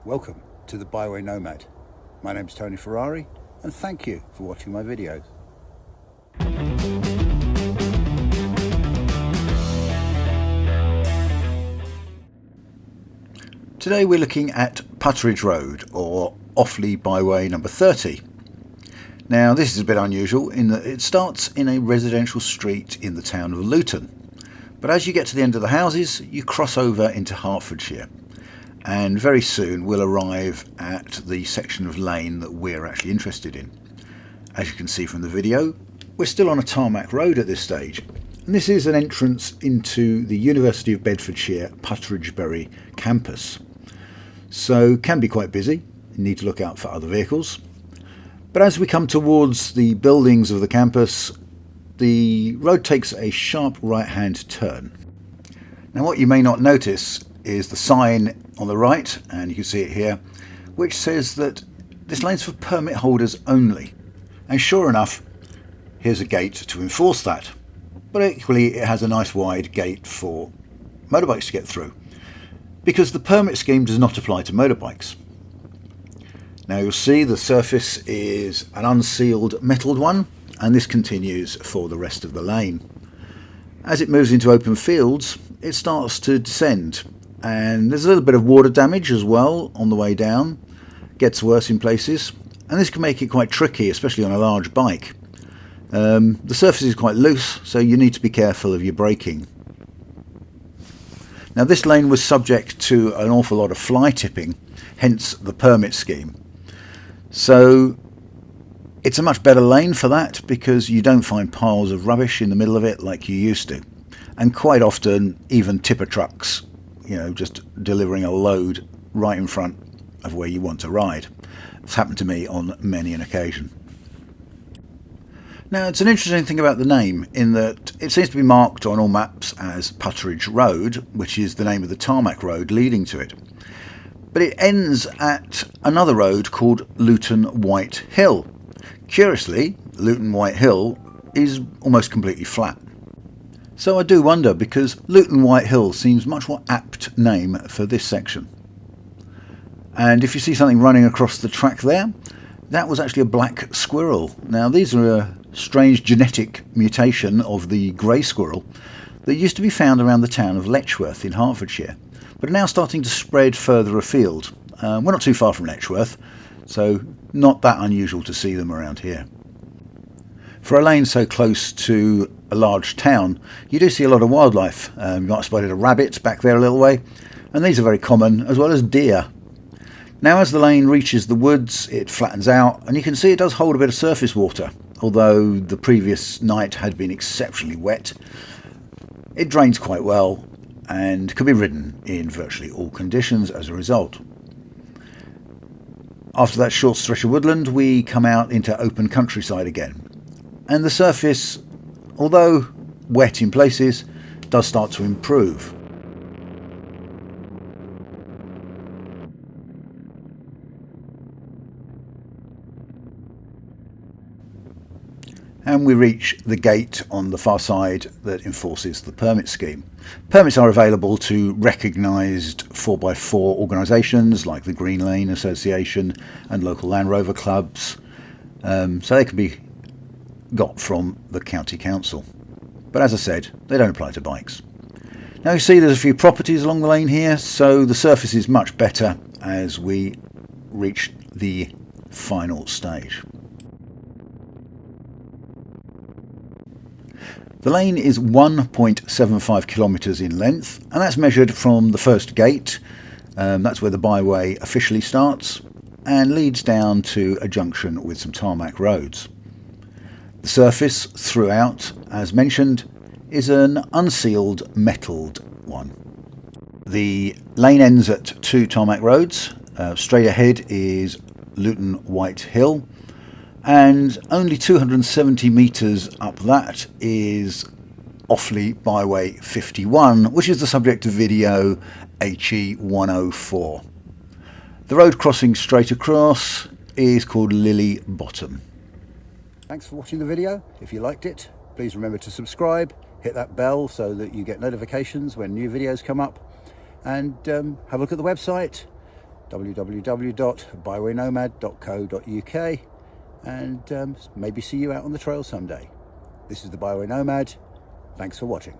Welcome to the Byway Nomad. My name's Tony Ferrari and thank you for watching my videos. Today we're looking at Putteridge Road, or Offley Byway number 30. Now this is a bit unusual in that it starts in a residential street in the town of Luton, but as you get to the end of the houses you cross over into Hertfordshire, and very soon we'll arrive at the section of lane that we're actually interested in. As you can see from the video, we're still on a tarmac road at this stage, and this is an entrance into the University of Bedfordshire Putteridgebury campus. So can be quite busy, you need to look out for other vehicles. But as we come towards the buildings of the campus, the road takes a sharp right-hand turn. Now what you may not notice is the sign on the right, and you can see it here, which says that this lane's for permit holders only. And sure enough, here's a gate to enforce that. But equally it has a nice wide gate for motorbikes to get through, because the permit scheme does not apply to motorbikes. Now you'll see the surface is an unsealed metalled one, and this continues for the rest of the lane. As it moves into open fields, it starts to descend, and there's a little bit of water damage as well on the way down. Gets worse in places, and this can make it quite tricky, especially on a large bike. The surface is quite loose, so you need to be careful of your braking. Now this lane was subject to an awful lot of fly tipping, hence the permit scheme. So it's a much better lane for that, because you don't find piles of rubbish in the middle of it like you used to. And quite often even tipper trucks, just delivering a load right in front of where you want to ride. It's happened to me on many an occasion. Now it's an interesting thing about the name in that it seems to be marked on all maps as Putteridge Road, which is the name of the tarmac road leading to it. But it ends at another road called Luton White Hill. Curiously, Luton White Hill is almost completely flat. So I do wonder, because Luton White Hill seems much more apt name for this section. And if you see something running across the track there, that was actually a black squirrel. Now these are a strange genetic mutation of the grey squirrel that used to be found around the town of Letchworth in Hertfordshire, but are now starting to spread further afield. We're not too far from Letchworth, so not that unusual to see them around here. For a lane so close to a large town, you do see a lot of wildlife. You might have spotted a rabbit back there a little way, and these are very common, as well as deer. Now as the lane reaches the woods, it flattens out, and you can see it does hold a bit of surface water. Although the previous night had been exceptionally wet, it drains quite well and can be ridden in virtually all conditions as a result. After that short stretch of woodland, we come out into open countryside again. And the surface, although wet in places, does start to improve. And we reach the gate on the far side that enforces the permit scheme. Permits are available to recognised 4x4 organisations like the Green Lane Association and local Land Rover clubs, so they can be got from the county council. But as I said, they don't apply to bikes. Now you see there's a few properties along the lane here, so the surface is much better as we reach the final stage. The lane is 1.75 kilometres in length, and that's measured from the first gate, that's where the byway officially starts, and leads down to a junction with some tarmac roads. The surface throughout, as mentioned, is an unsealed metalled one. The lane ends at two tarmac roads. Straight ahead is Luton White Hill, and only 270 metres up that is Offley Byway 51, which is the subject of video HE 104. The road crossing straight across is called Lily Bottom. Thanks for watching the video. If you liked it, please remember to subscribe, hit that bell so that you get notifications when new videos come up, and have a look at the website. www.bywaynomad.co.uk, and maybe see you out on the trail someday. This is the Byway Nomad. Thanks for watching.